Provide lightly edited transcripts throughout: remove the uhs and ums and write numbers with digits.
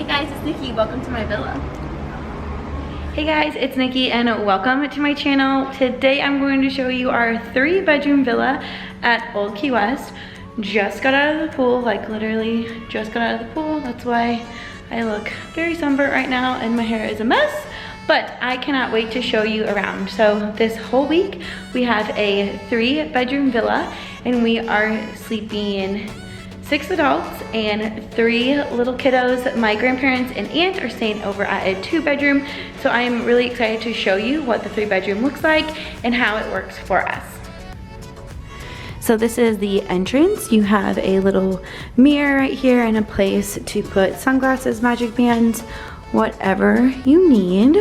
guys, it's Nikki. Welcome to my villa. Hey guys, it's Nikki and welcome to my channel. Today I'm going to show you our 3-bedroom villa at Old Key West. Just got out of the pool, like literally just got out of the pool. That's why I look very sunburnt right now and my hair is a mess. But I cannot wait to show you around. So this whole week we have a 3-bedroom villa and we are sleeping 6 adults and 3 little kiddos. My grandparents and aunt are staying over at a 2-bedroom. So I'm really excited to show you what the 3-bedroom looks like and how it works for us. So this is the entrance. You have a little mirror right here and a place to put sunglasses, magic bands, whatever you need.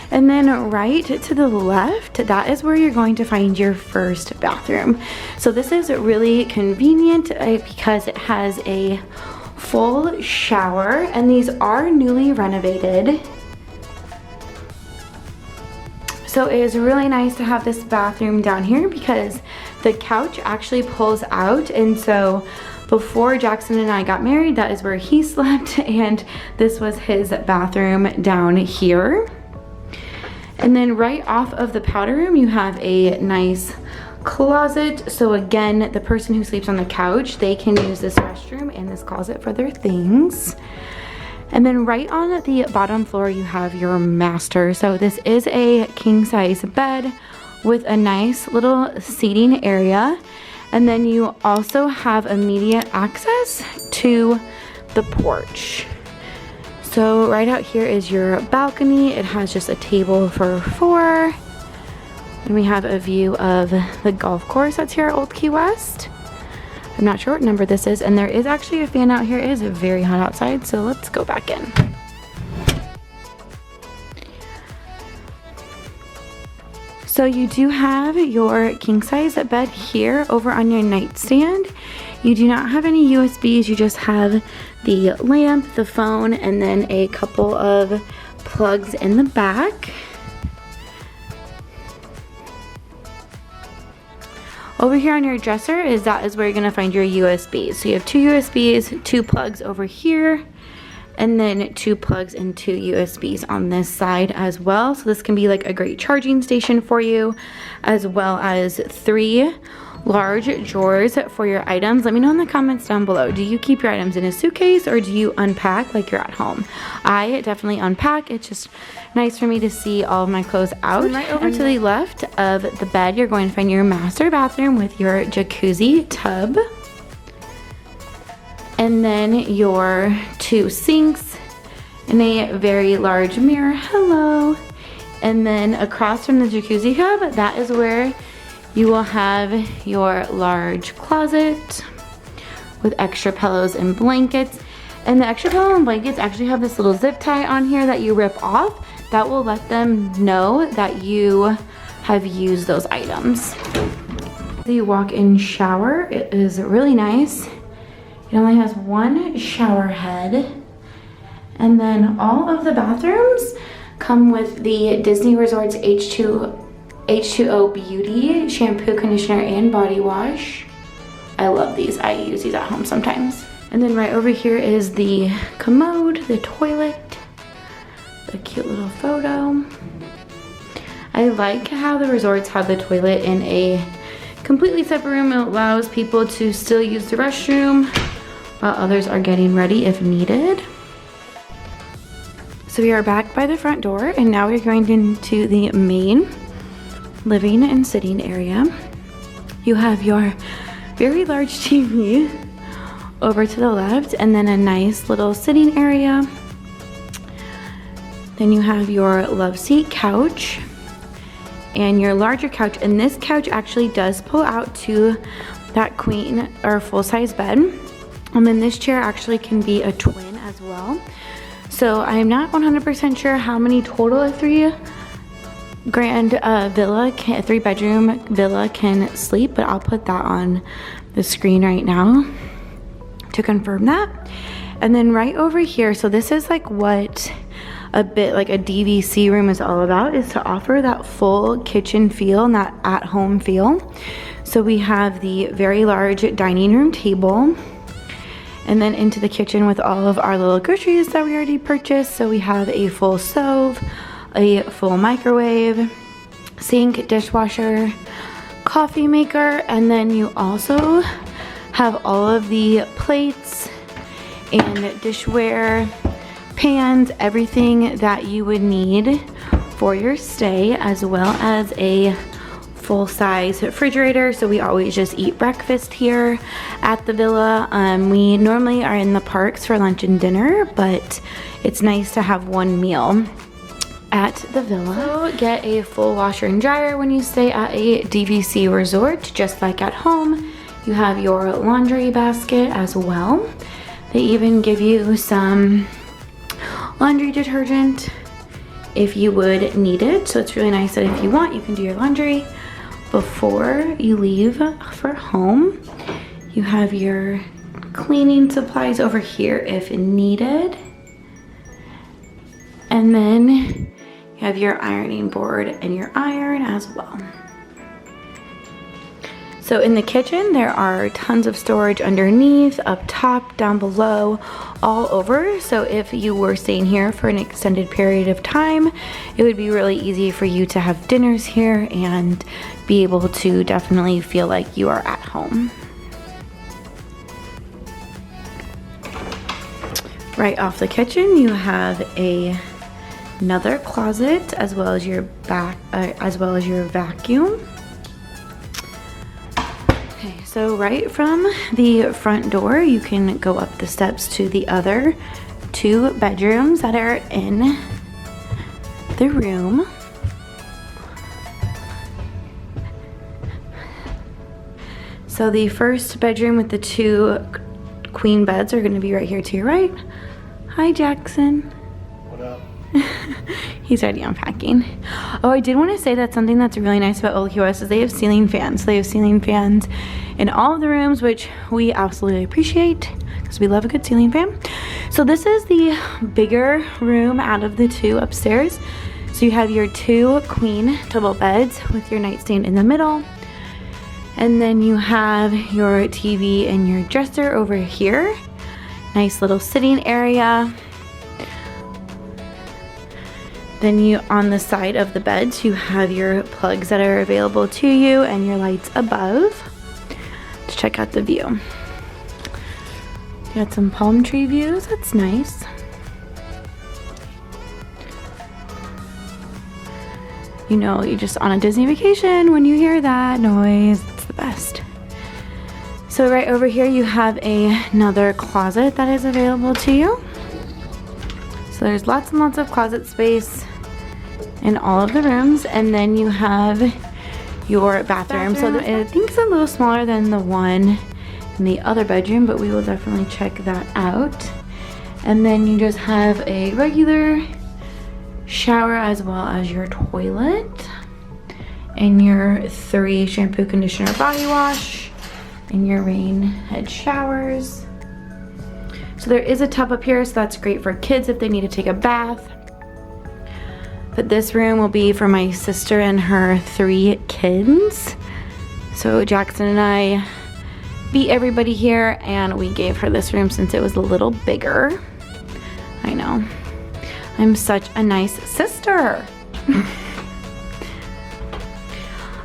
And then right to the left, that is where you're going to find your first bathroom. So this is really convenient because it has a full shower and these are newly renovated. So it is really nice to have this bathroom down here because the couch actually pulls out, and so before Jackson and I got married, that is where he slept, and this was his bathroom down here. And then right off of the powder room, you have a nice closet. So again, the person who sleeps on the couch, they can use this restroom and this closet for their things. And then right on the bottom floor, you have your master. So this is a king size bed with a nice little seating area. And then you also have immediate access to the porch. So right out here is your balcony. It has just a table for 4. And we have a view of the golf course that's here at Old Key West. I'm not sure what number this is. And there is actually a fan out here. It is very hot outside, so let's go back in. So you do have your king size bed here over on your nightstand. You do not have any USBs, you just have the lamp, the phone, and then a couple of plugs in the back. Over here on your dresser that is where you're gonna find your USBs. So you have 2 USBs, 2 plugs over here, and then 2 plugs and 2 USBs on this side as well. So this can be like a great charging station for you, as well as 3 large drawers for your items. Let me know in the comments down below. Do you keep your items in a suitcase or do you unpack like you're at home? I definitely unpack. It's just nice for me to see all of my clothes out. So right over to the left of the bed, you're going to find your master bathroom with your jacuzzi tub. And then your 2 sinks and a very large mirror. Hello. And then across from the jacuzzi tub, that is where you will have your large closet with extra pillows and blankets. And the extra pillow and blankets actually have this little zip tie on here that you rip off. That will let them know that you have used those items. The walk-in shower, it is really nice. It only has 1 shower head. And then all of the bathrooms come with the Disney Resorts H2O Beauty shampoo, conditioner, and body wash. I love these. I use these at home sometimes. And then right over here is the commode, the toilet, a cute little photo. I like how the resorts have the toilet in a completely separate room. It allows people to still use the restroom while others are getting ready if needed. So we are back by the front door and now we're going into the main living and sitting area. You have your very large TV over to the left and then a nice little sitting area. Then you have your love seat couch and your larger couch, and this couch actually does pull out to that queen or full-size bed. And then this chair actually can be a twin as well. So I'm not 100% sure how many total a 3-bedroom villa can sleep, but I'll put that on the screen right now to confirm that. And then right over here, so this is like what a bit like a DVC room is all about, is to offer that full kitchen feel and that at-home feel. So we have the very large dining room table, And then into the kitchen with all of our little groceries that we already purchased. So we have a full stove, a full microwave, sink, dishwasher, coffee maker, and then you also have all of the plates and dishware, pans, everything that you would need for your stay, as well as a full-size refrigerator. So we always just eat breakfast here at the villa. We normally are in the parks for lunch and dinner, but it's nice to have one meal at the villa. So get a full washer and dryer when you stay at a DVC resort, just like at home. You have your laundry basket as well. They even give you some laundry detergent if you would need it. So it's really nice that if you want, you can do your laundry before you leave for home. You have your cleaning supplies over here if needed. And then you have your ironing board and your iron as well. So in the kitchen, there are tons of storage underneath, up top, down below, all over. So if you were staying here for an extended period of time, it would be really easy for you to have dinners here and be able to definitely feel like you are at home. Right off the kitchen, you have another closet as well as your vacuum. Okay, so right from the front door, you can go up the steps to the other 2 bedrooms that are in the room. So the first bedroom with the 2 queen beds are going to be right here to your right. Hi, Jackson. What up? He's already unpacking. Oh, I did want to say that something that's really nice about Old Key West is they have ceiling fans. They have ceiling fans in all of the rooms, which we absolutely appreciate because we love a good ceiling fan. So this is the bigger room out of the 2 upstairs. So you have your 2 queen double beds with your nightstand in the middle. And then you have your TV and your dresser over here. Nice little sitting area. Then on the side of the beds, you have your plugs that are available to you and your lights above. Let's check out the view. You got some palm tree views, that's nice. You know, you're just on a Disney vacation when you hear that noise, it's the best. So right over here you have another closet that is available to you. So there's lots and lots of closet space in all of the rooms, and then you have your bathroom. So I think it's a little smaller than the one in the other bedroom, but we will definitely check that out. And then you just have a regular shower as well as your toilet and your 3 shampoo, conditioner, body wash, and your rain head showers. So there is a tub up here, so that's great for kids if they need to take a bath. But this room will be for my sister and her 3 kids. So Jackson and I beat everybody here and we gave her this room since it was a little bigger. I know. I'm such a nice sister.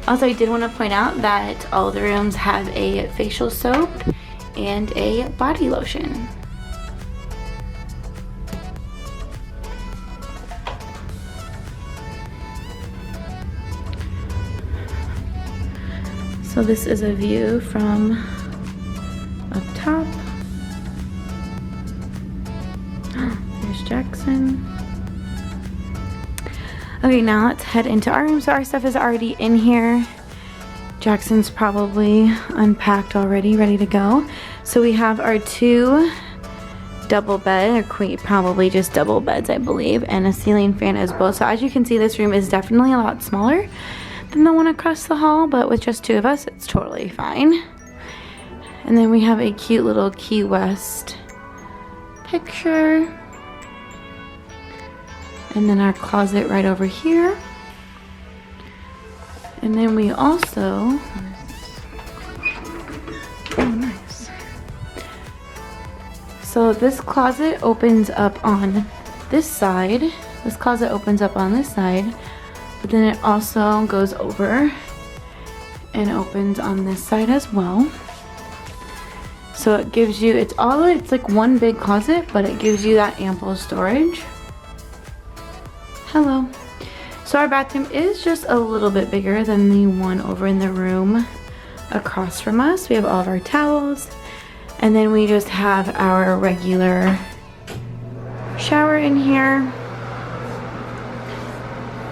Also, I did want to point out that all the rooms have a facial soap and a body lotion. So this is a view from up top. There's Jackson. Okay, now let's head into our room. So our stuff is already in here. Jackson's probably unpacked already, ready to go. So we have our 2 double bed, or probably just double beds, I believe, and a ceiling fan as well. So as you can see, this room is definitely a lot smaller than the one across the hall, but with just 2 of us, it's totally fine. And then we have a cute little Key West picture. And then our closet right over here. And then we also, oh nice. So this closet opens up on this side. This closet opens up on this side, but then it also goes over and opens on this side as well. So it gives you, it's like one big closet, but it gives you that ample storage. Hello. So our bathroom is just a little bit bigger than the one over in the room across from us. We have all of our towels, and then we just have our regular shower in here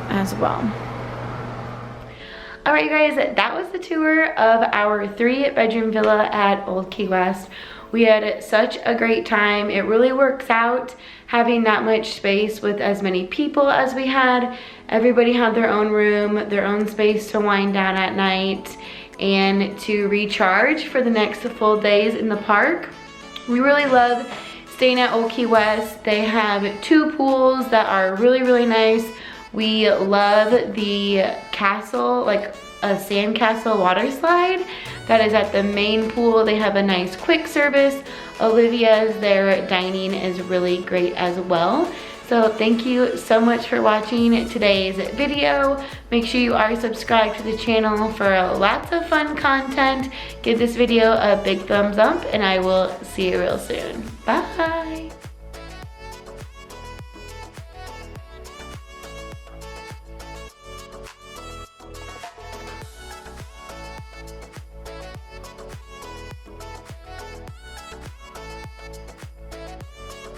as well. All right, you guys, that was the tour of our 3-bedroom villa at Old Key West. We had such a great time. It really works out having that much space with as many people as we had. Everybody had their own room, their own space to wind down at night and to recharge for the next full days in the park. We really love staying at Old Key West. They have 2 pools that are really, really nice. We love the castle, like a sand castle water slide that is at the main pool. They have a nice quick service. Olivia's, their dining is really great as well. So thank you so much for watching today's video. Make sure you are subscribed to the channel for lots of fun content. Give this video a big thumbs up and I will see you real soon. Bye.